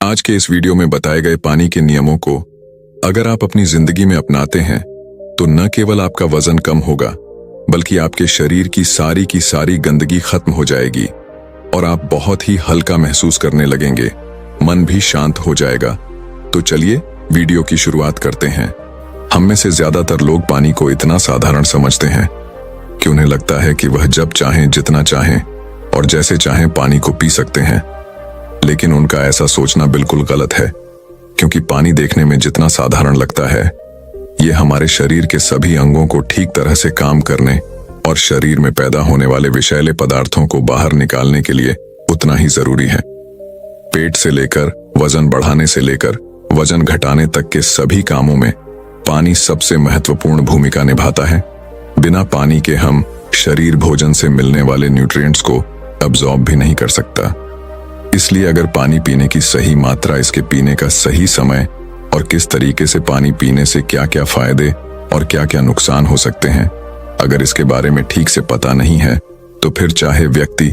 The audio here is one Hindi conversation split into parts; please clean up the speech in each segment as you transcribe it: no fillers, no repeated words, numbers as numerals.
आज के इस वीडियो में बताए गए पानी के नियमों को अगर आप अपनी जिंदगी में अपनाते हैं तो न केवल आपका वजन कम होगा बल्कि आपके शरीर की सारी गंदगी खत्म हो जाएगी और आप बहुत ही हल्का महसूस करने लगेंगे, मन भी शांत हो जाएगा। तो चलिए वीडियो की शुरुआत करते हैं। हम में से ज्यादातर लोग पानी को इतना साधारण समझते हैं कि उन्हें लगता है कि वह जब चाहें, जितना चाहें और जैसे चाहें पानी को पी सकते हैं। लेकिन उनका ऐसा सोचना बिल्कुल गलत है, क्योंकि पानी देखने में जितना साधारण लगता है, ये हमारे शरीर के सभी अंगों को ठीक तरह से काम करने और शरीर में पैदा होने वाले विषैले पदार्थों को बाहर निकालने के लिए उतना ही जरूरी है। पेट से लेकर वजन बढ़ाने से लेकर वजन घटाने तक के सभी कामों में पानी सबसे महत्वपूर्ण भूमिका निभाता है। बिना पानी के हम शरीर भोजन से मिलने वाले न्यूट्रिएंट्स को अब्सॉर्ब भी नहीं कर सकता। इसलिए अगर पानी पीने की सही मात्रा, इसके पीने का सही समय और किस तरीके से पानी पीने से क्या क्या फायदे और क्या क्या नुकसान हो सकते हैं, अगर इसके बारे में ठीक से पता नहीं है तो फिर चाहे व्यक्ति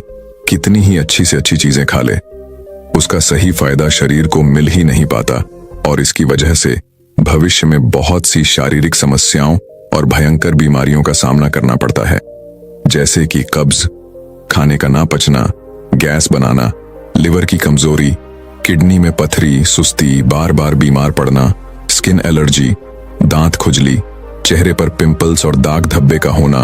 कितनी ही अच्छी से अच्छी चीजें खा ले, उसका सही फायदा शरीर को मिल ही नहीं पाता और इसकी वजह से भविष्य में बहुत सी शारीरिक समस्याओं और भयंकर बीमारियों का सामना करना पड़ता है, जैसे कि कब्ज, खाने का ना पचना, गैस बनाना, लिवर की कमजोरी, किडनी में पथरी, सुस्ती, बार बार बीमार पड़ना, स्किन एलर्जी, दांत खुजली, चेहरे पर पिंपल्स और दाग धब्बे का होना,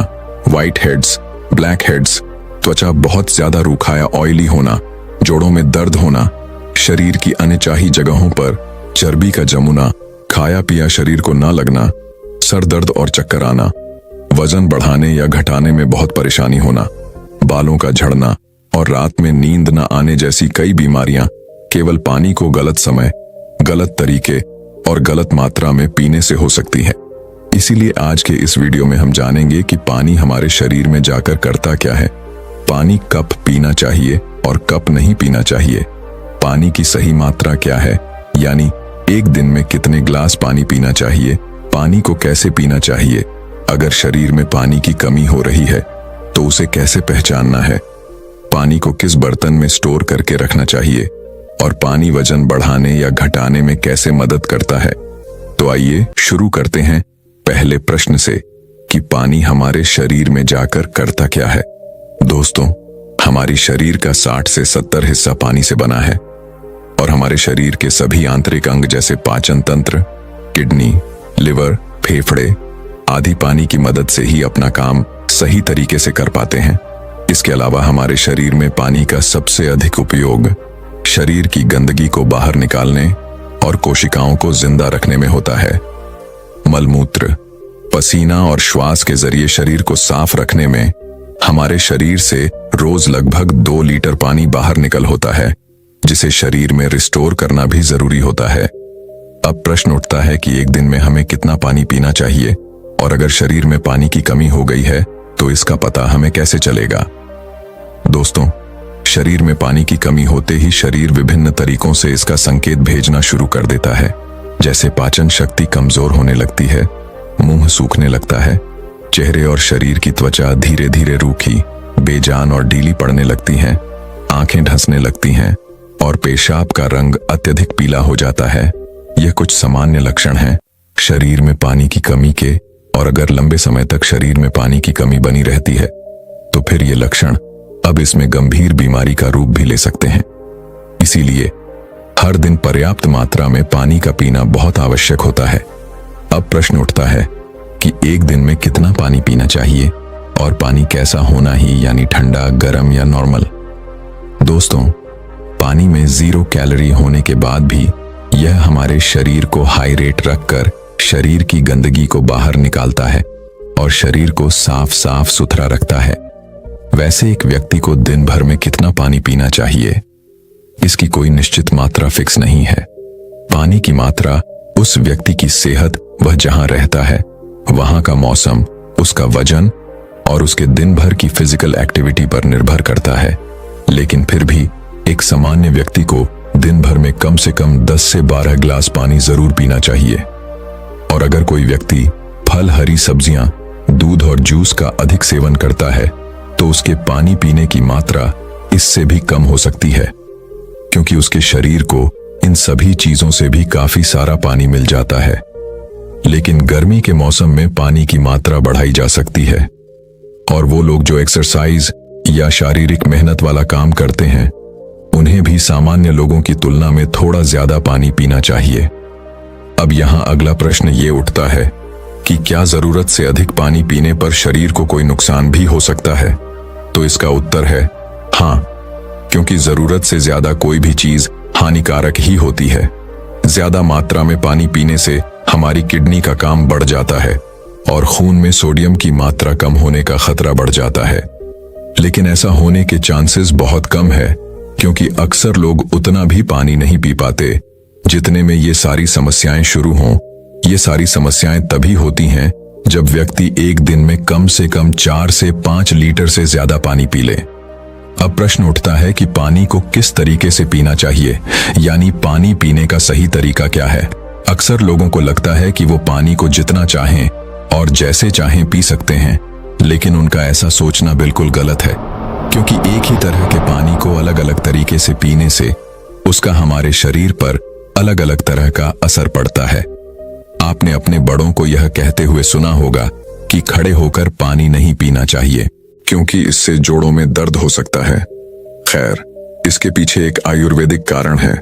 व्हाइट हेड्स, ब्लैक हेड्स, त्वचा बहुत ज्यादा रूखा या ऑयली होना, जोड़ों में दर्द होना, शरीर की अनचाही जगहों पर चर्बी का जमुना, खाया पिया शरीर को ना लगना, सर दर्द और चक्कर आना, वजन बढ़ाने या घटाने में बहुत परेशानी होना, बालों का झड़ना और रात में नींद न आने जैसी कई बीमारियां केवल पानी को गलत समय, गलत तरीके और गलत मात्रा में पीने से हो सकती है। इसीलिए आज के इस वीडियो में हम जानेंगे कि पानी हमारे शरीर में जाकर करता क्या है, पानी कब पीना चाहिए और कब नहीं पीना चाहिए, पानी की सही मात्रा क्या है, यानी एक दिन में कितने ग्लास पानी पीना चाहिए, पानी को कैसे पीना चाहिए, अगर शरीर में पानी की कमी हो रही है तो उसे कैसे पहचानना है, पानी को किस बर्तन में स्टोर करके रखना चाहिए और पानी वजन बढ़ाने या घटाने में कैसे मदद करता है। तो आइए शुरू करते हैं पहले प्रश्न से कि पानी हमारे शरीर में जाकर करता क्या है। दोस्तों, हमारी शरीर का 60 से 70 हिस्सा पानी से बना है और हमारे शरीर के सभी आंतरिक अंग जैसे पाचन तंत्र, किडनी, लिवर, फेफड़े आदि पानी की मदद से ही अपना काम सही तरीके से कर पाते हैं। इसके अलावा हमारे शरीर में पानी का सबसे अधिक उपयोग शरीर की गंदगी को बाहर निकालने और कोशिकाओं को जिंदा रखने में होता है। मलमूत्र, पसीना और श्वास के जरिए शरीर को साफ रखने में हमारे शरीर से रोज लगभग 2 लीटर पानी बाहर निकल होता है, जिसे शरीर में रिस्टोर करना भी जरूरी होता है। अब प्रश्न उठता है कि एक दिन में हमें कितना पानी पीना चाहिए और अगर शरीर में पानी की कमी हो गई है तो इसका पता हमें कैसे चलेगा। दोस्तों, शरीर में पानी की कमी होते ही शरीर विभिन्न तरीकों से इसका संकेत भेजना शुरू कर देता है, जैसे पाचन शक्ति कमजोर होने लगती है, मुंह सूखने लगता है, चेहरे और शरीर की त्वचा धीरे धीरे रूखी, बेजान और ढीली पड़ने लगती है, आंखें ढंसने लगती हैं और पेशाब का रंग अत्यधिक पीला हो जाता है। यह कुछ सामान्य लक्षण हैं शरीर में पानी की कमी के, और अगर लंबे समय तक शरीर में पानी की कमी बनी रहती है तो फिर ये लक्षण अब इसमें गंभीर बीमारी का रूप भी ले सकते हैं। इसीलिए हर दिन पर्याप्त मात्रा में पानी का पीना बहुत आवश्यक होता है। अब प्रश्न उठता है कि एक दिन में कितना पानी पीना चाहिए और पानी कैसा होना ही, यानी ठंडा, गर्म या नॉर्मल। दोस्तों, पानी में 0 कैलोरी होने के बाद भी यह हमारे शरीर को हाइड्रेट रखकर शरीर की गंदगी को बाहर निकालता है और शरीर को साफ साफ सुथरा रखता है। वैसे एक व्यक्ति को दिन भर में कितना पानी पीना चाहिए, इसकी कोई निश्चित मात्रा फिक्स नहीं है। पानी की मात्रा उस व्यक्ति की सेहत, वह जहां रहता है, वहां का मौसम, उसका वजन और उसके दिन भर की फिजिकल एक्टिविटी पर निर्भर करता है। लेकिन फिर भी एक सामान्य व्यक्ति को दिन भर में कम से कम 10 से 12 ग्लास पानी जरूर पीना चाहिए। और अगर कोई व्यक्ति फल, हरी सब्जियां, दूध और जूस का अधिक सेवन करता है तो उसके पानी पीने की मात्रा इससे भी कम हो सकती है, क्योंकि उसके शरीर को इन सभी चीजों से भी काफी सारा पानी मिल जाता है। लेकिन गर्मी के मौसम में पानी की मात्रा बढ़ाई जा सकती है, और वो लोग जो एक्सरसाइज या शारीरिक मेहनत वाला काम करते हैं उन्हें भी सामान्य लोगों की तुलना में थोड़ा ज्यादा पानी पीना चाहिए। अब यहां अगला प्रश्न ये उठता है कि क्या जरूरत से अधिक पानी पीने पर शरीर को कोई नुकसान भी हो सकता है? तो इसका उत्तर है हाँ, क्योंकि जरूरत से ज्यादा कोई भी चीज हानिकारक ही होती है। ज्यादा मात्रा में पानी पीने से हमारी किडनी का काम बढ़ जाता है और खून में सोडियम की मात्रा कम होने का खतरा बढ़ जाता है। लेकिन ऐसा होने के चांसेस बहुत कम है, क्योंकि अक्सर लोग उतना भी पानी नहीं पी पाते जितने में ये सारी समस्याएं शुरू हों। ये सारी समस्याएं तभी होती हैं जब व्यक्ति एक दिन में कम से कम 4 से 5 लीटर से ज्यादा पानी पी ले। अब प्रश्न उठता है कि पानी को किस तरीके से पीना चाहिए, यानी पानी पीने का सही तरीका क्या है। अक्सर लोगों को लगता है कि वो पानी को जितना चाहें और जैसे चाहें पी सकते हैं, लेकिन उनका ऐसा सोचना बिल्कुल गलत है, क्योंकि एक ही तरह के पानी को अलग अलग तरीके से पीने से उसका हमारे शरीर पर अलग अलग तरह का असर पड़ता है। आपने अपने बड़ों को यह कहते हुए सुना होगा कि खड़े होकर पानी नहीं पीना चाहिए, क्योंकि इससे जोड़ों में दर्द हो सकता है। खैर, इसके पीछे एक आयुर्वेदिक कारण है।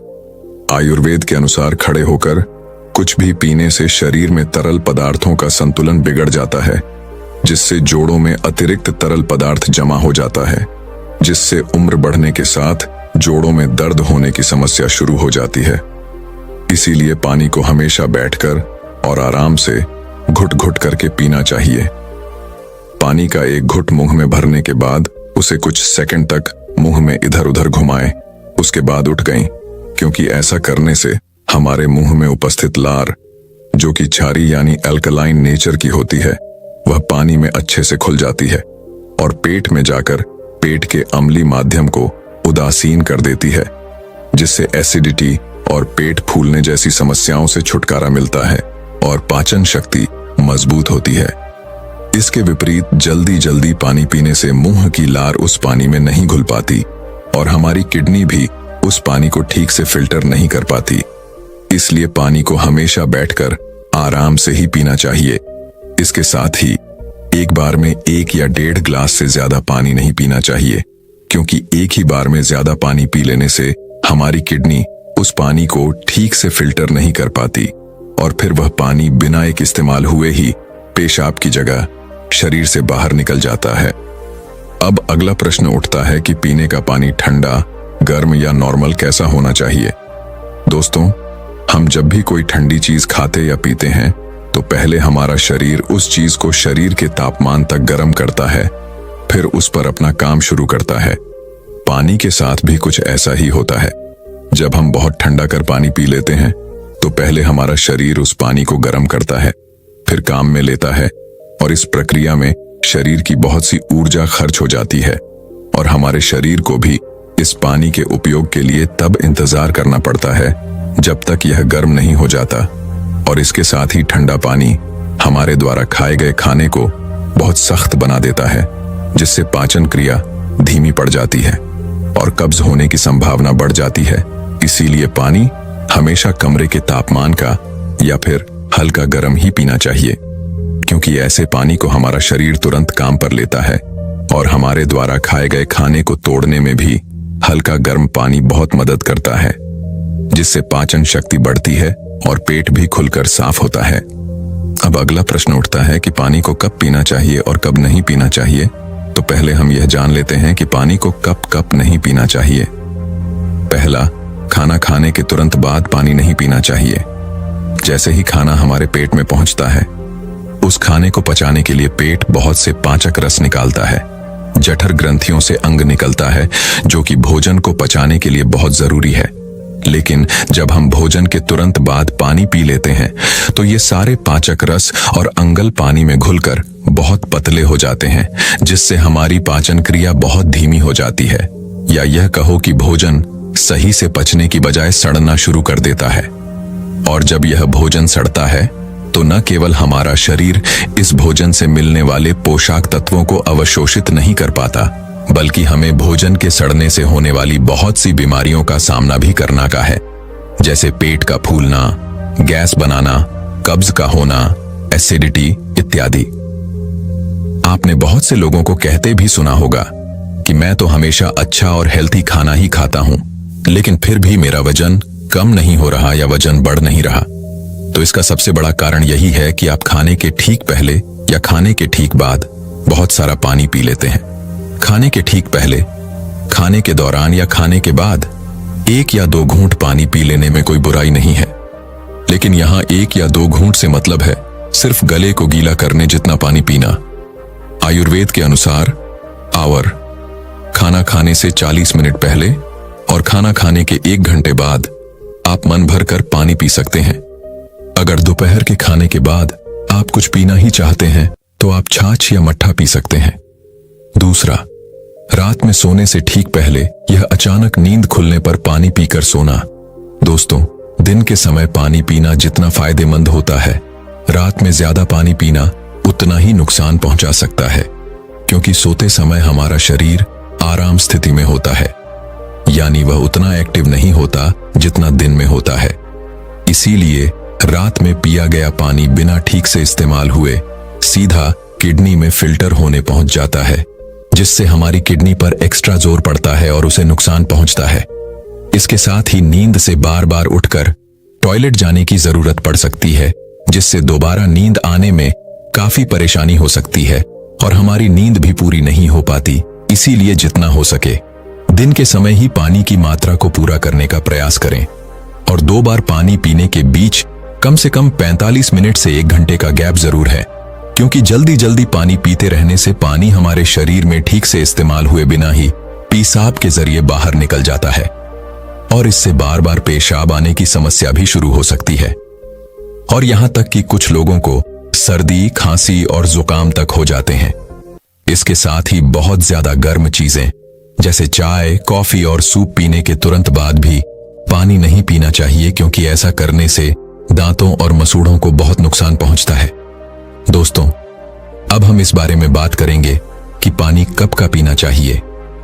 आयुर्वेद के अनुसार खड़े होकर कुछ भी पीने से शरीर में तरल पदार्थों का संतुलन बिगड़ जाता है, जिससे जोड़ों में अतिरिक्त तरल पदार्थ जमा हो जाता है, जिससे उम्र बढ़ने के साथ जोड़ों में दर्द होने की समस्या शुरू हो जाती है। इसीलिए पानी को हमेशा बैठकर और आराम से घुट घुट करके पीना चाहिए। पानी का एक घुट मुंह में भरने के बाद उसे कुछ सेकंड तक मुंह में इधर उधर घुमाएं, उसके बाद उठ गईं, क्योंकि ऐसा करने से हमारे मुंह में उपस्थित लार, जो कि क्षारी यानी अल्कलाइन नेचर की होती है, वह पानी में अच्छे से खुल जाती है और पेट में जाकर पेट के अम्लीय माध्यम को उदासीन कर देती है, जिससे एसिडिटी और पेट फूलने जैसी समस्याओं से छुटकारा मिलता है और पाचन शक्ति मजबूत होती है। इसके विपरीत जल्दी जल्दी पानी पीने से मुंह की लार उस पानी में नहीं घुल पाती और हमारी किडनी भी उस पानी को ठीक से फिल्टर नहीं कर पाती। इसलिए पानी को हमेशा बैठकर आराम से ही पीना चाहिए। इसके साथ ही एक बार में 1 या 1.5 ग्लास से ज्यादा पानी नहीं पीना चाहिए, क्योंकि एक ही बार में ज्यादा पानी पी लेने से हमारी किडनी उस पानी को ठीक से फिल्टर नहीं कर पाती और फिर वह पानी बिना एक इस्तेमाल हुए ही पेशाब की जगह शरीर से बाहर निकल जाता है। अब अगला प्रश्न उठता है कि पीने का पानी ठंडा, गर्म या नॉर्मल कैसा होना चाहिए। दोस्तों, हम जब भी कोई ठंडी चीज खाते या पीते हैं तो पहले हमारा शरीर उस चीज को शरीर के तापमान तक गर्म करता है, फिर उस पर अपना काम शुरू करता है। पानी के साथ भी कुछ ऐसा ही होता है। जब हम बहुत ठंडा कर पानी पी लेते हैं तो पहले हमारा शरीर उस पानी को गर्म करता है, फिर काम में लेता है, और इस प्रक्रिया में शरीर की बहुत सी ऊर्जा खर्च हो जाती है और हमारे शरीर को भी इस पानी के उपयोग के लिए तब इंतजार करना पड़ता है जब तक यह गर्म नहीं हो जाता। और इसके साथ ही ठंडा पानी हमारे द्वारा खाए गए खाने को बहुत सख्त बना देता है, जिससे पाचन क्रिया धीमी पड़ जाती है और कब्ज होने की संभावना बढ़ जाती है। इसीलिए पानी हमेशा कमरे के तापमान का या फिर हल्का गर्म ही पीना चाहिए, क्योंकि ऐसे पानी को हमारा शरीर तुरंत काम पर लेता है और हमारे द्वारा खाए गए खाने को तोड़ने में भी हल्का गर्म पानी बहुत मदद करता है, जिससे पाचन शक्ति बढ़ती है और पेट भी खुलकर साफ होता है। अब अगला प्रश्न उठता है कि पानी को कब पीना चाहिए और कब नहीं पीना चाहिए। तो पहले हम यह जान लेते हैं कि पानी को कब कब नहीं पीना चाहिए। पहला, खाना खाने के तुरंत बाद पानी नहीं पीना चाहिए। जैसे ही खाना हमारे पेट में पहुंचता है, उस खाने को पचाने के लिए पेट बहुत से पाचक रस निकालता है। जठर ग्रंथियों से अंग निकलता है, जो कि भोजन को पचाने के लिए बहुत जरूरी है। लेकिन जब हम भोजन के तुरंत बाद पानी पी लेते हैं तो ये सारे पाचक रस और अंगल पानी में घुलकर बहुत पतले हो जाते हैं, जिससे हमारी पाचन क्रिया बहुत धीमी हो जाती है, या यह कहो कि भोजन सही से पचने की बजाय सड़ना शुरू कर देता है। और जब यह भोजन सड़ता है तो न केवल हमारा शरीर इस भोजन से मिलने वाले पोषक तत्वों को अवशोषित नहीं कर पाता, बल्कि हमें भोजन के सड़ने से होने वाली बहुत सी बीमारियों का सामना भी करना का है। जैसे पेट का फूलना, गैस बनाना, कब्ज का होना, एसिडिटी इत्यादि। आपने बहुत से लोगों को कहते भी सुना होगा कि मैं तो हमेशा अच्छा और हेल्थी खाना ही खाता हूं, लेकिन फिर भी मेरा वजन कम नहीं हो रहा या वजन बढ़ नहीं रहा। तो इसका सबसे बड़ा कारण यही है कि आप खाने के ठीक पहले या खाने के ठीक बाद बहुत सारा पानी पी लेते हैं। खाने के ठीक पहले, खाने के दौरान या खाने के बाद 1 या 2 घूंट पानी पी लेने में कोई बुराई नहीं है, लेकिन यहां 1 या 2 घूंट से मतलब है सिर्फ गले को गीला करने जितना पानी पीना। आयुर्वेद के अनुसार आवर खाना खाने से 40 मिनट पहले और खाना खाने के 1 घंटे बाद आप मन भर कर पानी पी सकते हैं। अगर दोपहर के खाने के बाद आप कुछ पीना ही चाहते हैं तो आप छाछ या मट्ठा पी सकते हैं। दूसरा, रात में सोने से ठीक पहले यह अचानक नींद खुलने पर पानी पीकर सोना। दोस्तों, दिन के समय पानी पीना जितना फायदेमंद होता है, रात में ज्यादा पानी पीना उतना ही नुकसान पहुंचा सकता है, क्योंकि सोते समय हमारा शरीर आराम स्थिति में होता है, यानी वह उतना एक्टिव नहीं होता जितना दिन में होता है। इसीलिए रात में पिया गया पानी बिना ठीक से इस्तेमाल हुए सीधा किडनी में फिल्टर होने पहुंच जाता है, जिससे हमारी किडनी पर एक्स्ट्रा जोर पड़ता है और उसे नुकसान पहुंचता है। इसके साथ ही नींद से बार बार उठकर टॉयलेट जाने की जरूरत पड़ सकती है, जिससे दोबारा नींद आने में काफी परेशानी हो सकती है और हमारी नींद भी पूरी नहीं हो पाती। इसीलिए जितना हो सके दिन के समय ही पानी की मात्रा को पूरा करने का प्रयास करें और 2 बार पानी पीने के बीच कम से कम 45 मिनट से 1 घंटे का गैप जरूर है, क्योंकि जल्दी जल्दी पानी पीते रहने से पानी हमारे शरीर में ठीक से इस्तेमाल हुए बिना ही पेशाब के जरिए बाहर निकल जाता है और इससे बार बार पेशाब आने की समस्या भी शुरू हो सकती है। और यहां तक कि कुछ लोगों को सर्दी, खांसी और जुकाम तक हो जाते हैं। इसके साथ ही बहुत ज्यादा गर्म चीजें जैसे चाय, कॉफी और सूप पीने के तुरंत बाद भी पानी नहीं पीना चाहिए, क्योंकि ऐसा करने से दांतों और मसूड़ों को बहुत नुकसान पहुंचता है। दोस्तों, अब हम इस बारे में बात करेंगे कि पानी कब का पीना चाहिए,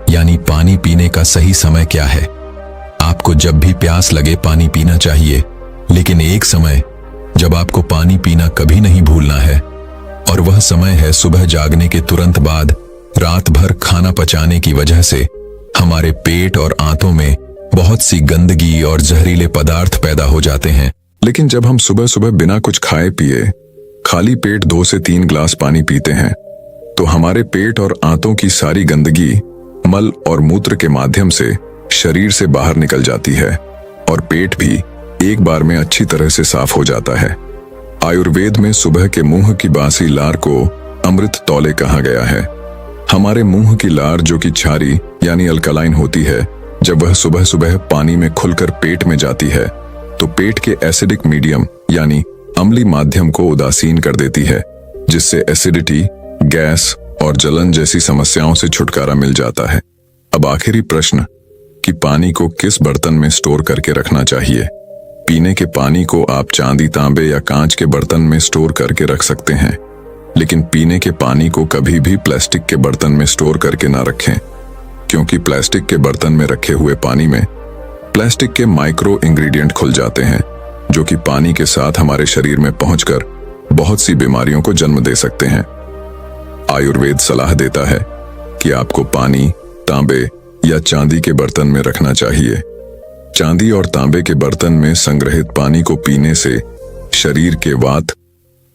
यानी पानी पीने का सही समय क्या है। आपको जब भी प्यास लगे पानी पीना चाहिए, लेकिन एक समय जब आपको पानी पीना कभी नहीं भूलना है, और वह समय है सुबह जागने के तुरंत बाद। रात भर खाना पचाने की वजह से हमारे पेट और आंतों में बहुत सी गंदगी और जहरीले पदार्थ पैदा हो जाते हैं। लेकिन जब हम सुबह सुबह बिना कुछ खाए पिए खाली पेट 2 से 3 ग्लास पानी पीते हैं, तो हमारे पेट और आंतों की सारी गंदगी मल और मूत्र के माध्यम से शरीर से बाहर निकल जाती है और पेट भी एक बार में अच्छी तरह से साफ हो जाता है। आयुर्वेद में सुबह के मुंह की बासी लार को अमृत तौले कहा गया है। हमारे मुंह की लार, जो कि क्षारी यानी अल्कलाइन होती है, जब वह सुबह सुबह पानी में खुलकर पेट में जाती है तो पेट के एसिडिक मीडियम यानी अम्लीय माध्यम को उदासीन कर देती है, जिससे एसिडिटी, गैस और जलन जैसी समस्याओं से छुटकारा मिल जाता है। अब आखिरी प्रश्न कि पानी को किस बर्तन में स्टोर करके रखना चाहिए। पीने के पानी को आप चांदी, तांबे या कांच के बर्तन में स्टोर करके रख सकते हैं, लेकिन पीने के पानी को कभी भी प्लास्टिक के बर्तन में स्टोर करके ना रखें, क्योंकि प्लास्टिक के बर्तन में रखे हुए पानी में प्लास्टिक के माइक्रो इंग्रेडिएंट खुल जाते हैं, जो कि पानी के साथ हमारे शरीर में पहुंचकर बहुत सी बीमारियों को जन्म दे सकते हैं। आयुर्वेद सलाह देता है कि आपको पानी तांबे या चांदी के बर्तन में रखना चाहिए। चांदी और तांबे के बर्तन में संग्रहित पानी को पीने से शरीर के वात,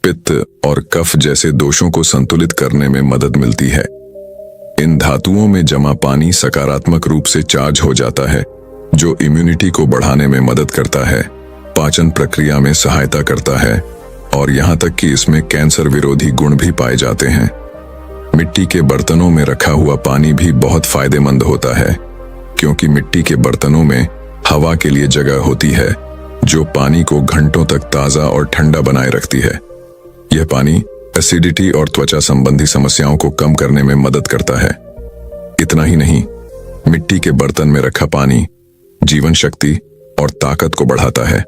पित्त और कफ जैसे दोषों को संतुलित करने में मदद मिलती है। इन धातुओं में जमा पानी सकारात्मक रूप से चार्ज हो जाता है, जो इम्यूनिटी को बढ़ाने में मदद करता है, पाचन प्रक्रिया में सहायता करता है और यहाँ तक कि इसमें कैंसर विरोधी गुण भी पाए जाते हैं। मिट्टी के बर्तनों में रखा हुआ पानी भी बहुत फायदेमंद होता है, क्योंकि मिट्टी के बर्तनों में हवा के लिए जगह होती है, जो पानी को घंटों तक ताजा और ठंडा बनाए रखती है। यह पानी एसिडिटी और त्वचा संबंधी समस्याओं को कम करने में मदद करता है। इतना ही नहीं, मिट्टी के बर्तन में रखा पानी जीवन शक्ति और ताकत को बढ़ाता है।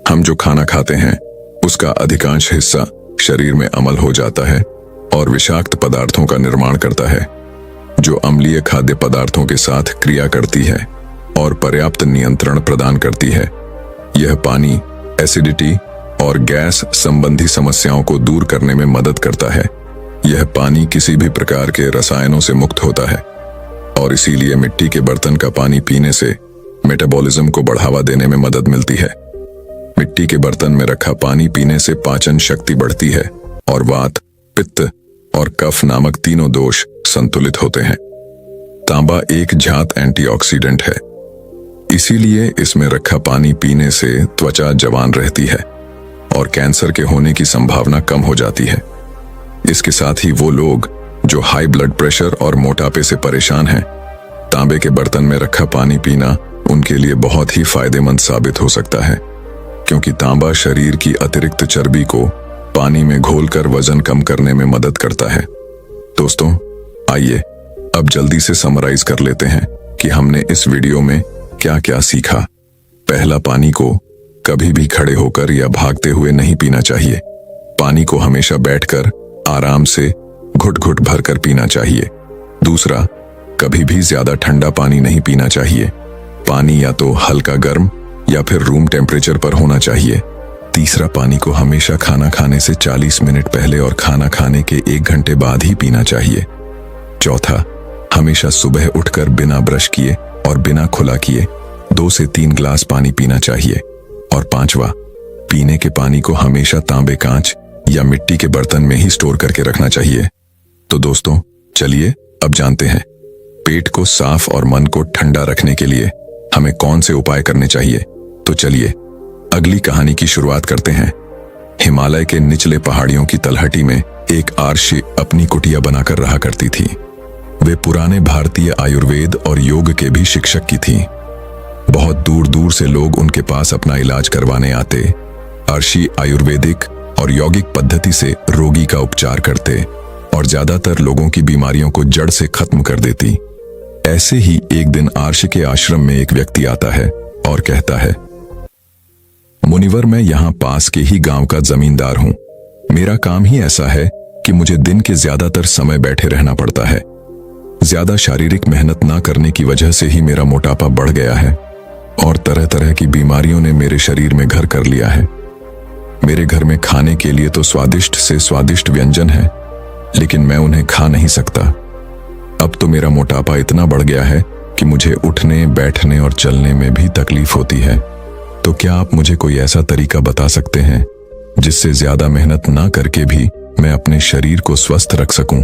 हम जो खाना खाते हैं उसका अधिकांश हिस्सा शरीर में अम्ल हो जाता है और विषाक्त पदार्थों का निर्माण करता है, जो अम्लीय खाद्य पदार्थों के साथ क्रिया करती है और पर्याप्त नियंत्रण प्रदान करती है। यह पानी एसिडिटी और गैस संबंधी समस्याओं को दूर करने में मदद करता है। यह पानी किसी भी प्रकार के रसायनों से मुक्त होता है और इसीलिए मिट्टी के बर्तन का पानी पीने से मेटाबॉलिज्म को बढ़ावा देने में मदद मिलती है। मिट्टी के बर्तन में रखा पानी पीने से पाचन शक्ति बढ़ती है और वात, पित्त और कफ नामक तीनों दोष संतुलित होते हैं। तांबा एक झात एंटीऑक्सीडेंट है, इसीलिए इसमें रखा पानी पीने से त्वचा जवान रहती है और कैंसर के होने की संभावना कम हो जाती है। इसके साथ ही वो लोग जो हाई ब्लड प्रेशर और मोटापे से परेशान हैं, तांबे के बर्तन में रखा पानी पीना उनके लिए बहुत ही फायदेमंद साबित हो सकता है, क्योंकि तांबा शरीर की अतिरिक्त चर्बी को पानी में घोलकर वजन कम करने में मदद करता है। दोस्तों, आइए अब जल्दी से समराइज कर लेते हैं कि हमने इस वीडियो में क्या क्या सीखा। पहला, पानी को कभी भी खड़े होकर या भागते हुए नहीं पीना चाहिए। पानी को हमेशा बैठकर आराम से घुट घुट भरकर पीना चाहिए। दूसरा, कभी भी ज्यादा ठंडा पानी नहीं पीना चाहिए। पानी या तो हल्का गर्म या फिर रूम टेम्परेचर पर होना चाहिए। तीसरा, पानी को हमेशा खाना खाने से 40 मिनट पहले और खाना खाने के 1 घंटे बाद ही पीना चाहिए। चौथा, हमेशा सुबह उठकर बिना ब्रश किए और बिना खुला किए 2 से 3 ग्लास पानी पीना चाहिए। और पांचवा, पीने के पानी को हमेशा तांबे, कांच या मिट्टी के बर्तन में ही स्टोर करके रखना चाहिए। तो दोस्तों, चलिए अब जानते हैं पेट को साफ और मन को ठंडा रखने के लिए हमें कौन से उपाय करने चाहिए। तो चलिए अगली कहानी की शुरुआत करते हैं। हिमालय के निचले पहाड़ियों की तलहटी में एक आर्षी अपनी कुटिया बनाकर रहा करती थी। वे पुराने भारतीय आयुर्वेद और योग के भी शिक्षक की थीं। बहुत दूर दूर से लोग उनके पास अपना इलाज करवाने आते। आर्षी आयुर्वेदिक और यौगिक पद्धति से रोगी का उपचार करते और ज्यादातर लोगों की बीमारियों को जड़ से खत्म कर देती। ऐसे ही एक दिन आर्षी के आश्रम में एक व्यक्ति आता है और कहता है, मुनिवर, मैं यहाँ पास के ही गांव का जमींदार हूँ। मेरा काम ही ऐसा है कि मुझे दिन के ज्यादातर समय बैठे रहना पड़ता है। ज्यादा शारीरिक मेहनत ना करने की वजह से ही मेरा मोटापा बढ़ गया है और तरह तरह की बीमारियों ने मेरे शरीर में घर कर लिया है। मेरे घर में खाने के लिए तो स्वादिष्ट से स्वादिष्ट व्यंजन है, लेकिन मैं उन्हें खा नहीं सकता। अब तो मेरा मोटापा इतना बढ़ गया है कि मुझे उठने, बैठने और चलने में भी तकलीफ होती है। तो क्या आप मुझे कोई ऐसा तरीका बता सकते हैं जिससे ज्यादा मेहनत ना करके भी मैं अपने शरीर को स्वस्थ रख सकूं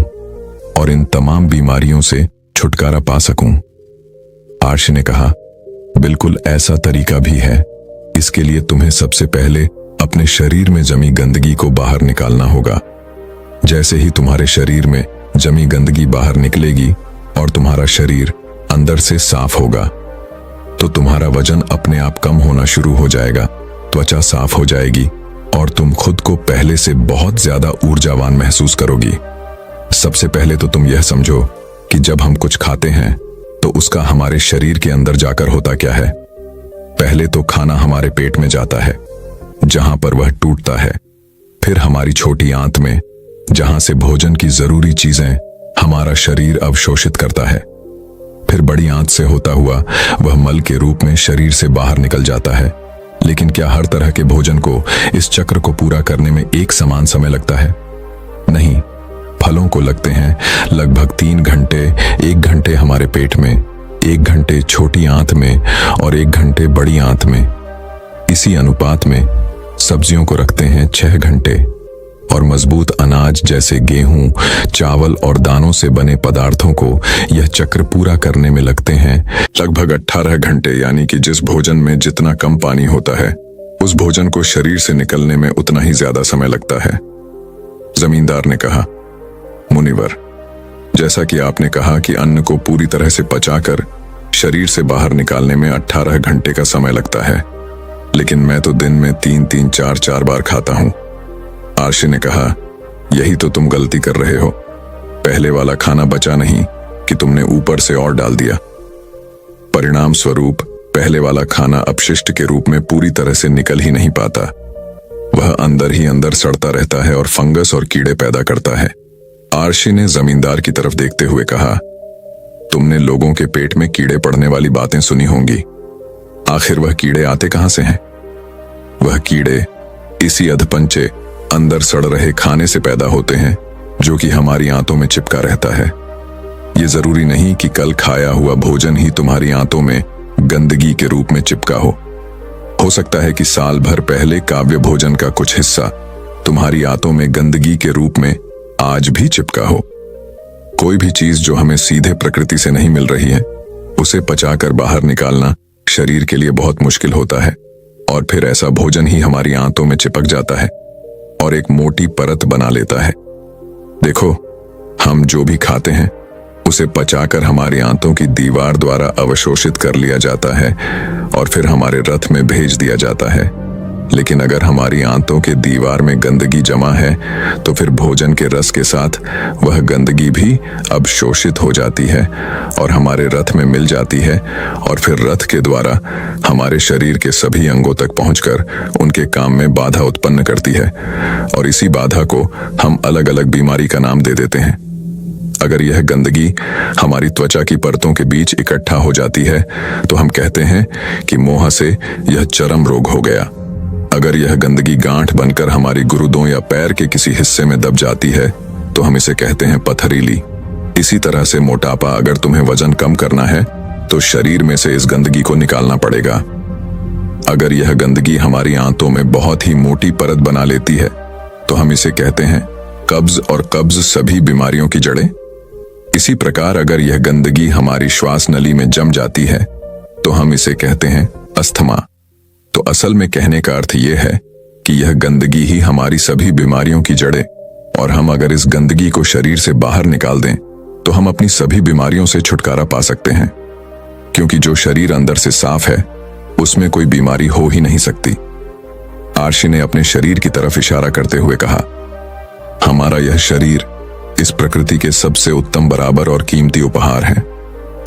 और इन तमाम बीमारियों से छुटकारा पा सकूं? आर्षी ने कहा, बिल्कुल ऐसा तरीका भी है। इसके लिए तुम्हें सबसे पहले अपने शरीर में जमी गंदगी को बाहर निकालना होगा। जैसे ही तुम्हारे शरीर में जमी गंदगी बाहर निकलेगी और तुम्हारा शरीर अंदर से साफ होगा, तो तुम्हारा वजन अपने आप कम होना शुरू हो जाएगा, त्वचा साफ हो जाएगी और तुम खुद को पहले से बहुत ज्यादा ऊर्जावान महसूस करोगी। सबसे पहले तो तुम यह समझो कि जब हम कुछ खाते हैं तो उसका हमारे शरीर के अंदर जाकर होता क्या है। पहले तो खाना हमारे पेट में जाता है, जहां पर वह टूटता है। फिर हमारी छोटी आंत में, जहां से भोजन की जरूरी चीजें हमारा शरीर अवशोषित करता है। फिर बड़ी आंत से होता हुआ वह मल के रूप में शरीर से बाहर निकल जाता है। लेकिन क्या हर तरह के भोजन को इस चक्र को पूरा करने में एक समान समय लगता है? नहीं, फलों को लगते हैं लगभग 3 घंटे। 1 घंटे हमारे पेट में, 1 घंटे छोटी आंत में और 1 घंटे बड़ी आंत में। इसी अनुपात में सब्जियों को रखते हैं 6 घंटे और मजबूत अनाज जैसे गेहूं, चावल और दानों से बने पदार्थों को यह चक्र पूरा करने में लगते हैं लगभग 18 घंटे। यानी कि जिस भोजन में जितना कम पानी होता है, उस भोजन को शरीर से निकलने में उतना ही ज्यादा समय लगता है। जमींदार ने कहा, मुनिवर, जैसा कि आपने कहा कि अन्न को पूरी तरह से पचाकर शरीर से बाहर निकालने में 18 घंटे का समय लगता है, लेकिन मैं तो दिन में 3-3, 4-4 बार खाता हूं। आर्षी ने कहा, यही तो तुम गलती कर रहे हो। पहले वाला खाना बचा नहीं कि तुमने ऊपर से और डाल दिया। परिणाम स्वरूप पहले वाला खाना अपशिष्ट के रूप में पूरी तरह से निकल ही नहीं पाता। वह अंदर ही अंदर सड़ता रहता है और फंगस और कीड़े पैदा करता है। आर्षी ने जमींदार की तरफ देखते हुए कहा, तुमने लोगों के पेट में कीड़े पड़ने वाली बातें सुनी होंगी। आखिर वह कीड़े आते कहां से हैं? कीड़े, इसी अधपंचे अंदर सड़ रहे खाने से पैदा होते हैं जो कि हमारी आंतों में चिपका रहता है। ये जरूरी नहीं कि कल खाया हुआ भोजन ही तुम्हारी आंतों में गंदगी के रूप में चिपका हो सकता है कि साल भर पहले काव्य भोजन का कुछ हिस्सा तुम्हारी आंतों में गंदगी के रूप में आज भी चिपका हो। कोई भी चीज जो हमें सीधे प्रकृति से नहीं मिल रही है, उसे पचाकर बाहर निकालना शरीर के लिए बहुत मुश्किल होता है, और फिर ऐसा भोजन ही हमारी आंतों में चिपक जाता है और एक मोटी परत बना लेता है। देखो, हम जो भी खाते हैं उसे पचाकर हमारी आंतों की दीवार द्वारा अवशोषित कर लिया जाता है और फिर हमारे रथ में भेज दिया जाता है। लेकिन अगर हमारी आंतों के दीवार में गंदगी जमा है तो फिर भोजन के रस के साथ वह गंदगी भी अवशोषित हो जाती है और हमारे रथ में मिल जाती है, और फिर रथ के द्वारा हमारे शरीर के सभी अंगों तक पहुंचकर उनके काम में बाधा उत्पन्न करती है, और इसी बाधा को हम अलग अलग बीमारी का नाम दे देते हैं। अगर यह गंदगी हमारी त्वचा की परतों के बीच इकट्ठा हो जाती है तो हम कहते हैं कि मोह से यह चरम रोग हो गया। अगर यह गंदगी गांठ बनकर हमारी गुर्दों या पैर के किसी हिस्से में दब जाती है तो हम इसे कहते हैं पथरीली। इसी तरह से मोटापा, अगर तुम्हें वजन कम करना है तो शरीर में से इस गंदगी को निकालना पड़ेगा। अगर यह गंदगी हमारी आंतों में बहुत ही मोटी परत बना लेती है तो हम इसे कहते हैं कब्ज, और कब्ज सभी बीमारियों की जड़ें। इसी प्रकार अगर यह गंदगी हमारी श्वास नली में जम जाती है तो हम इसे कहते हैं अस्थमा। तो असल में कहने का अर्थ यह है कि यह गंदगी ही हमारी सभी बीमारियों की जड़ें, और हम अगर इस गंदगी को शरीर से बाहर निकाल दें तो हम अपनी सभी बीमारियों से छुटकारा पा सकते हैं, क्योंकि जो शरीर अंदर से साफ है उसमें कोई बीमारी हो ही नहीं सकती। आर्शी ने अपने शरीर की तरफ इशारा करते हुए कहा, हमारा यह शरीर इस प्रकृति के सबसे उत्तम, बराबर और कीमती उपहार है।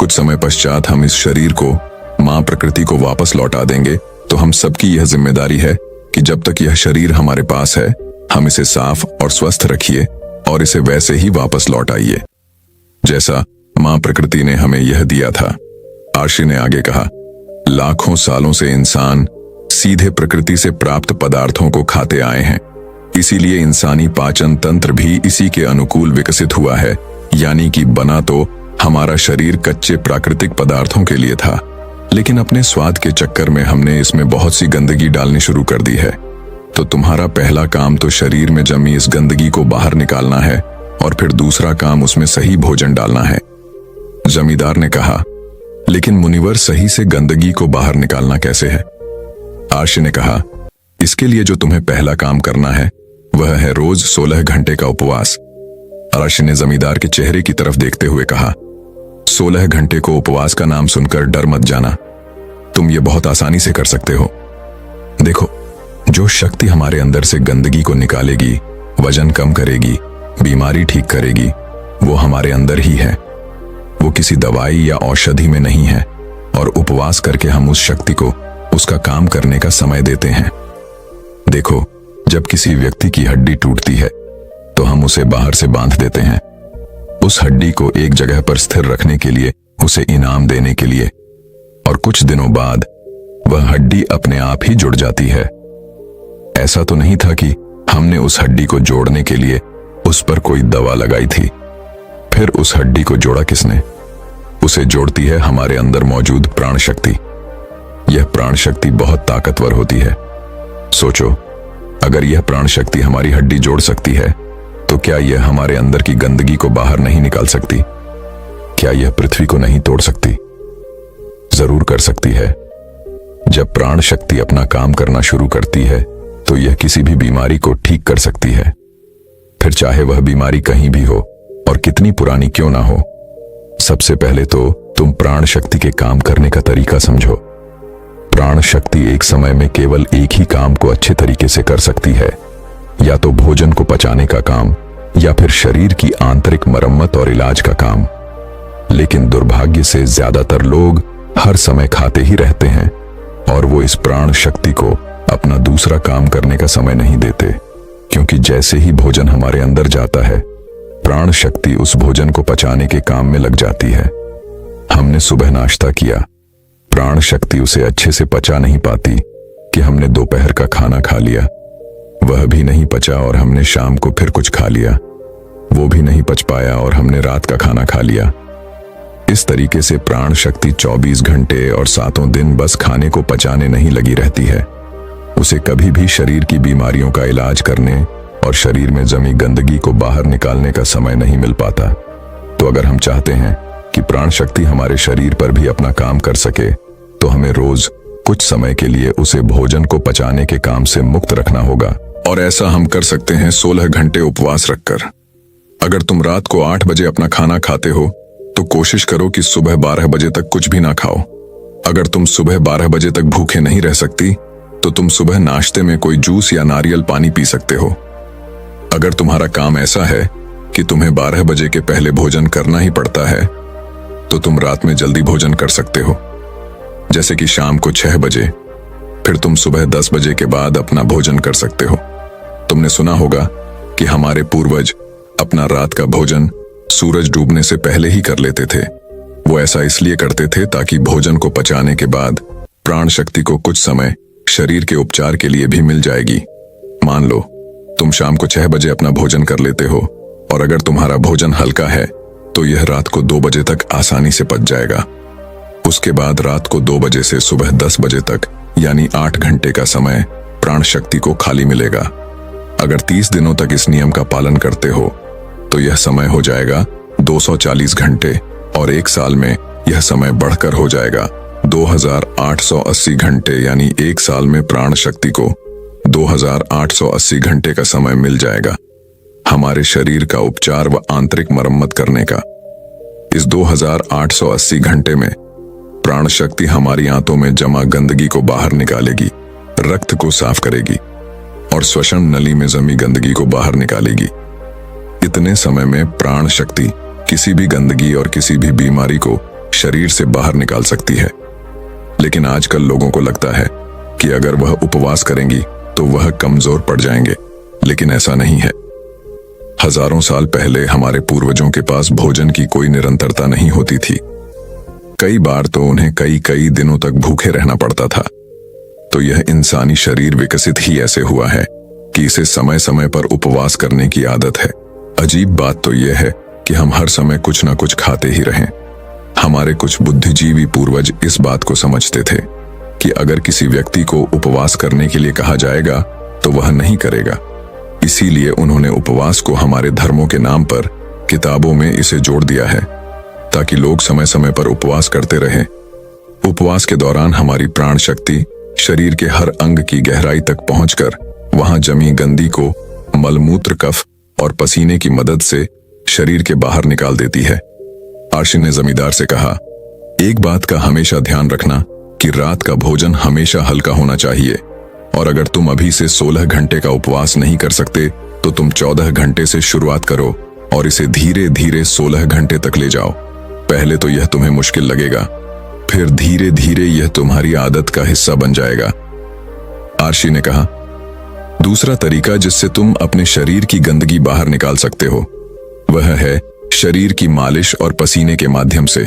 कुछ समय पश्चात हम इस शरीर को मां प्रकृति को वापस लौटा देंगे, तो हम सबकी यह जिम्मेदारी है कि जब तक यह शरीर हमारे पास है हम इसे साफ और स्वस्थ रखिए और इसे वैसे ही वापस लौटाइए जैसा मां प्रकृति ने हमें यह दिया था। आर्शी ने आगे कहा, लाखों सालों से इंसान सीधे प्रकृति से प्राप्त पदार्थों को खाते आए हैं, इसीलिए इंसानी पाचन तंत्र भी इसी के अनुकूल विकसित हुआ है। यानी कि बना तो हमारा शरीर कच्चे प्राकृतिक पदार्थों के लिए था, लेकिन अपने स्वाद के चक्कर में हमने इसमें बहुत सी गंदगी डालनी शुरू कर दी है। तो तुम्हारा पहला काम तो शरीर में जमी इस गंदगी को बाहर निकालना है, और फिर दूसरा काम उसमें सही भोजन डालना है। जमींदार ने कहा, लेकिन मुनिवर, सही से गंदगी को बाहर निकालना कैसे है? आर्शी ने कहा, इसके लिए जो तुम्हें पहला काम करना है वह है रोज 16 घंटे का उपवास। आर्शी ने जमींदार के चेहरे की तरफ देखते हुए कहा, 16 घंटे को उपवास का नाम सुनकर डर मत जाना, तुम ये बहुत आसानी से कर सकते हो। देखो, जो शक्ति हमारे अंदर से गंदगी को निकालेगी, वजन कम करेगी, बीमारी ठीक करेगी, वो हमारे अंदर ही है। वो किसी दवाई या औषधि में नहीं है, और उपवास करके हम उस शक्ति को उसका काम करने का समय देते हैं। देखो, जब किसी व्यक्ति की हड्डी टूटती है तो हम उसे बाहर से बांध देते हैं, उस हड्डी को एक जगह पर स्थिर रखने के लिए, उसे इनाम देने के लिए, और कुछ दिनों बाद वह हड्डी अपने आप ही जुड़ जाती है। ऐसा तो नहीं था कि हमने उस हड्डी को जोड़ने के लिए उस पर कोई दवा लगाई थी। फिर उस हड्डी को जोड़ा किसने? उसे जोड़ती है हमारे अंदर मौजूद प्राण शक्ति। यह प्राण शक्ति बहुत ताकतवर होती है। सोचो, अगर यह प्राण शक्ति हमारी हड्डी जोड़ सकती है तो क्या यह हमारे अंदर की गंदगी को बाहर नहीं निकाल सकती? क्या यह पृथ्वी को नहीं तोड़ सकती? जरूर कर सकती है। जब प्राण शक्ति अपना काम करना शुरू करती है तो यह किसी भी बीमारी को ठीक कर सकती है, फिर चाहे वह बीमारी कहीं भी हो और कितनी पुरानी क्यों ना हो। सबसे पहले तो तुम प्राण शक्ति के काम करने का तरीका समझो। प्राण शक्ति एक समय में केवल एक ही काम को अच्छे तरीके से कर सकती है, या तो भोजन को पचाने का काम, या फिर शरीर की आंतरिक मरम्मत और इलाज का काम। लेकिन दुर्भाग्य से ज्यादातर लोग हर समय खाते ही रहते हैं, और वो इस प्राण शक्ति को अपना दूसरा काम करने का समय नहीं देते, क्योंकि जैसे ही भोजन हमारे अंदर जाता है, प्राण शक्ति उस भोजन को पचाने के काम में लग जाती है। हमने सुबह नाश्ता किया, प्राण शक्ति उसे अच्छे से पचा नहीं पाती कि हमने दोपहर का खाना खाया। खा लिया, वह भी नहीं पचा और हमने शाम को फिर कुछ खा लिया, वो भी नहीं पच पाया और हमने रात का खाना खा लिया। इस तरीके से प्राण शक्ति 24 घंटे और 7 दिन बस खाने को पचाने नहीं लगी रहती है। उसे कभी भी शरीर की बीमारियों का इलाज करने और शरीर में जमी गंदगी को बाहर निकालने का समय नहीं मिल पाता। तो अगर हम चाहते हैं कि प्राण शक्ति हमारे शरीर पर भी अपना काम कर सके, तो हमें रोज कुछ समय के लिए उसे भोजन को पचाने के काम से मुक्त रखना होगा। और ऐसा हम कर सकते हैं 16 घंटे उपवास रखकर। अगर तुम रात को 8 बजे अपना खाना खाते हो तो कोशिश करो कि सुबह 12 बजे तक कुछ भी ना खाओ। अगर तुम सुबह 12 बजे तक भूखे नहीं रह सकती तो तुम सुबह नाश्ते में कोई जूस या नारियल पानी पी सकते हो। अगर तुम्हारा काम ऐसा है कि तुम्हें 12 बजे के पहले भोजन करना ही पड़ता है तो तुम रात में जल्दी भोजन कर सकते हो, जैसे कि शाम को 6 बजे। फिर तुम सुबह 10 बजे के बाद अपना भोजन कर सकते हो। तुमने सुना होगा कि हमारे पूर्वज अपना रात का भोजन सूरज डूबने से पहले ही कर लेते थे। वो ऐसा इसलिए करते थे ताकि भोजन को पचाने के बाद प्राण शक्ति को कुछ समय शरीर के उपचार के लिए भी मिल जाएगी। मान लो तुम शाम को 6 बजे अपना भोजन कर लेते हो और अगर तुम्हारा भोजन हल्का है तो यह रात को 2 बजे तक आसानी से पच जाएगा। उसके बाद रात को 2 बजे से सुबह 10 बजे तक यानी 8 घंटे का समय प्राण शक्ति को खाली मिलेगा। अगर 30 दिनों तक इस नियम का पालन करते हो तो यह समय हो जाएगा 240 घंटे और 1 साल में यह समय बढ़कर हो जाएगा 2880 घंटे, यानी 1 साल में प्राण शक्ति को 2880 घंटे का समय मिल जाएगा हमारे शरीर का उपचार व आंतरिक मरम्मत करने का। इस 2880 घंटे में प्राण शक्ति हमारी आंतों में जमा गंदगी को बाहर निकालेगी, रक्त को साफ करेगी और श्वसन नली में जमी गंदगी को बाहर निकालेगी। इतने समय में प्राण शक्ति किसी भी गंदगी और किसी भी बीमारी को शरीर से बाहर निकाल सकती है। लेकिन आजकल लोगों को लगता है कि अगर वह उपवास करेंगी तो वह कमजोर पड़ जाएंगे, लेकिन ऐसा नहीं है। हजारों साल पहले हमारे पूर्वजों के पास भोजन की कोई निरंतरता नहीं होती थी। कई बार तो उन्हें कई दिनों तक भूखे रहना पड़ता था। तो यह इंसानी शरीर विकसित ही ऐसे हुआ है कि इसे समय समय पर उपवास करने की आदत है। अजीब बात तो यह है कि हम हर समय कुछ ना कुछ खाते ही रहें। हमारे कुछ बुद्धिजीवी पूर्वज इस बात को समझते थे कि अगर किसी व्यक्ति को उपवास करने के लिए कहा जाएगा तो वह नहीं करेगा। इसीलिए उन्होंने उपवास को हमारे धर्मों के नाम पर किताबों में इसे जोड़ दिया है ताकि लोग समय समय पर उपवास करते रहें। उपवास के दौरान हमारी प्राण शक्ति शरीर के हर अंग की गहराई तक पहुंचकर वहां जमी गंदी को मलमूत्र, कफ और पसीने की मदद से शरीर के बाहर निकाल देती है। आर्शी ने जमींदार से कहा, एक बात का हमेशा ध्यान रखना कि रात का भोजन हमेशा हल्का होना चाहिए और अगर तुम अभी से 16 घंटे का उपवास नहीं कर सकते तो तुम 14 घंटे से शुरुआत करो और इसे धीरे धीरे 16 घंटे तक ले जाओ। पहले तो यह तुम्हें मुश्किल लगेगा, फिर धीरे धीरे यह तुम्हारी आदत का हिस्सा बन जाएगा। आर्शी ने कहा, दूसरा तरीका जिससे तुम अपने शरीर की गंदगी बाहर निकाल सकते हो वह है शरीर की मालिश और पसीने के माध्यम से।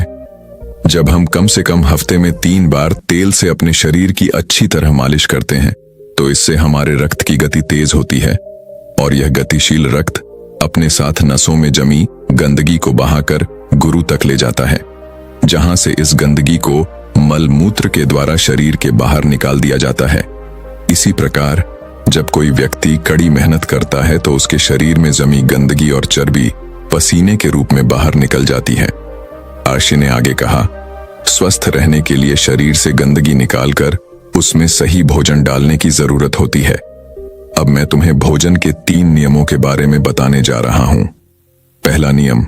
जब हम कम से कम हफ्ते में 3 बार तेल से अपने शरीर की अच्छी तरह मालिश करते हैं तो इससे हमारे रक्त की गति तेज होती है और यह गतिशील रक्त अपने साथ नसों में जमी गंदगी को बहाकर गुरु तक ले जाता है, जहां से इस गंदगी को मलमूत्र के द्वारा शरीर के बाहर निकाल दिया जाता है। इसी प्रकार जब कोई व्यक्ति कड़ी मेहनत करता है तो उसके शरीर में जमी गंदगी और चर्बी पसीने के रूप में बाहर निकल जाती है। आर्शी ने आगे कहा, स्वस्थ रहने के लिए शरीर से गंदगी निकालकर उसमें सही भोजन डालने की जरूरत होती है। अब मैं तुम्हें भोजन के 3 नियमों के बारे में बताने जा रहा हूं। पहला नियम,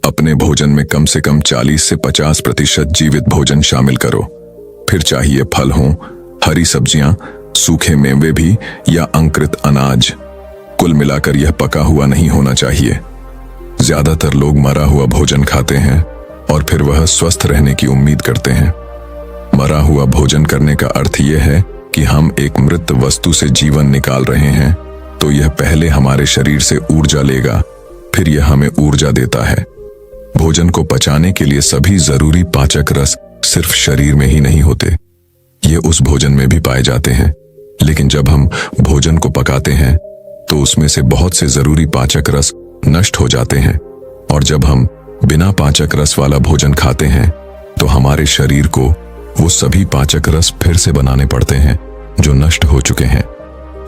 अपने भोजन में कम से कम 40 से 50% जीवित भोजन शामिल करो। फिर चाहिए फल हो, हरी सब्जियां, सूखे मेवे भी या अंकुरित अनाज। कुल मिलाकर यह पका हुआ नहीं होना चाहिए। ज्यादातर लोग मरा हुआ भोजन खाते हैं और फिर वह स्वस्थ रहने की उम्मीद करते हैं। मरा हुआ भोजन करने का अर्थ यह है कि हम एक मृत वस्तु से जीवन निकाल रहे हैं, तो यह पहले हमारे शरीर से ऊर्जा लेगा, फिर यह हमें ऊर्जा देता है। भोजन को पचाने के लिए सभी जरूरी पाचक रस सिर्फ शरीर में ही नहीं होते, ये उस भोजन में भी पाए जाते हैं लेकिन जब हम भोजन को पकाते हैं तो उसमें से बहुत से जरूरी पाचक रस नष्ट हो जाते हैं, और जब हम बिना पाचक रस वाला भोजन खाते हैं तो हमारे शरीर को वो सभी पाचक रस फिर से बनाने पड़ते हैं जो नष्ट हो चुके हैं।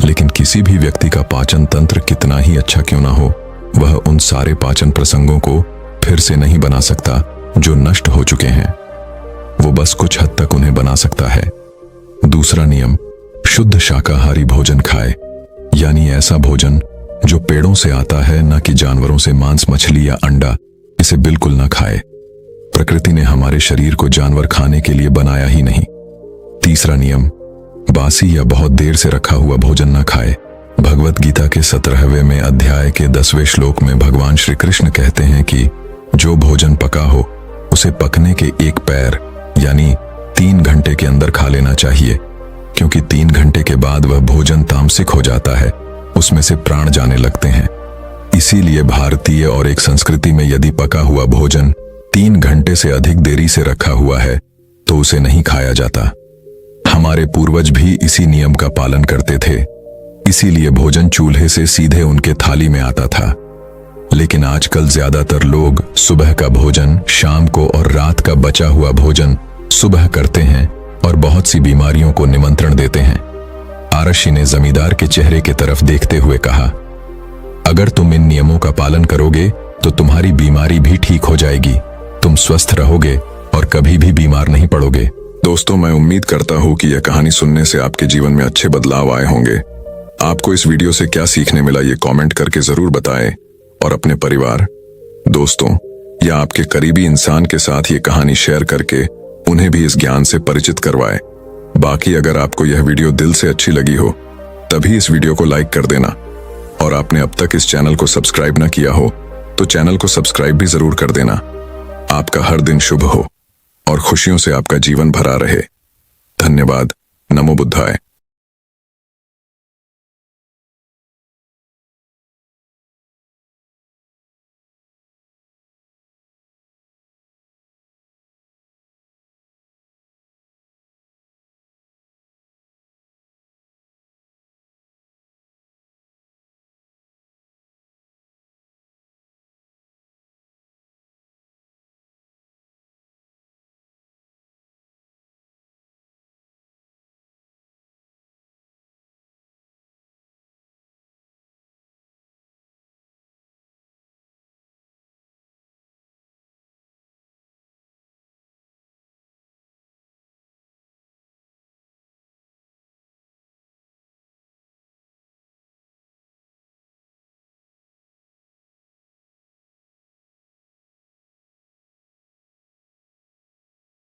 लेकिन किसी भी व्यक्ति का पाचन तंत्र कितना ही अच्छा क्यों ना हो, वह उन सारे पाचन प्रसंगों को फिर से नहीं बना सकता जो नष्ट हो चुके हैं। वो बस कुछ हद तक उन्हें बना सकता है। दूसरा नियम, शुद्ध शाकाहारी भोजन खाए, यानी ऐसा भोजन जो पेड़ों से आता है, न कि जानवरों से मांस, मछली या अंडा, इसे बिल्कुल न खाए। प्रकृति ने हमारे शरीर को जानवर खाने के लिए बनाया ही नहीं। तीसरा नियम, बासी या बहुत देर से रखा हुआ भोजन न खाए। भगवत गीता के 17वें में अध्याय के 10वें श्लोक में भगवान श्री कृष्ण कहते हैं कि जो भोजन पका हो उसे पकने के एक पैर यानी 3 घंटे के अंदर खा लेना चाहिए, क्योंकि 3 घंटे के बाद वह भोजन तामसिक हो जाता है, उसमें से प्राण जाने लगते हैं। इसीलिए भारतीय और एक संस्कृति में यदि पका हुआ भोजन 3 घंटे से अधिक देरी से रखा हुआ है तो उसे नहीं खाया जाता। हमारे पूर्वज भी इसी नियम का पालन करते थे, इसीलिए भोजन चूल्हे से सीधे उनके थाली में आता था। लेकिन आजकल ज्यादातर लोग सुबह का भोजन शाम को और रात का बचा हुआ भोजन सुबह करते हैं और बहुत सी बीमारियों को निमंत्रण देते हैं। आरशी ने जमींदार के चेहरे की तरफ देखते हुए कहा, अगर तुम इन नियमों का पालन करोगे तो तुम्हारी बीमारी भी ठीक हो जाएगी, तुम स्वस्थ रहोगे और कभी भी बीमार नहीं पड़ोगे। दोस्तों, मैं उम्मीद करता हूं कि यह कहानी सुनने से आपके जीवन में अच्छे बदलाव आए होंगे। आपको इस वीडियो से क्या सीखने मिला ये कमेंट करके जरूर बताएं, और अपने परिवार, दोस्तों या आपके करीबी इंसान के साथ ये कहानी शेयर करके उन्हें भी इस ज्ञान से परिचित करवाएं। बाकी अगर आपको यह वीडियो दिल से अच्छी लगी हो तभी इस वीडियो को लाइक कर देना, और आपने अब तक इस चैनल को सब्सक्राइब ना किया हो तो चैनल को सब्सक्राइब भी जरूर कर देना। आपका हर दिन शुभ हो और खुशियों से आपका जीवन भरा रहे। धन्यवाद। नमो बुद्धाय।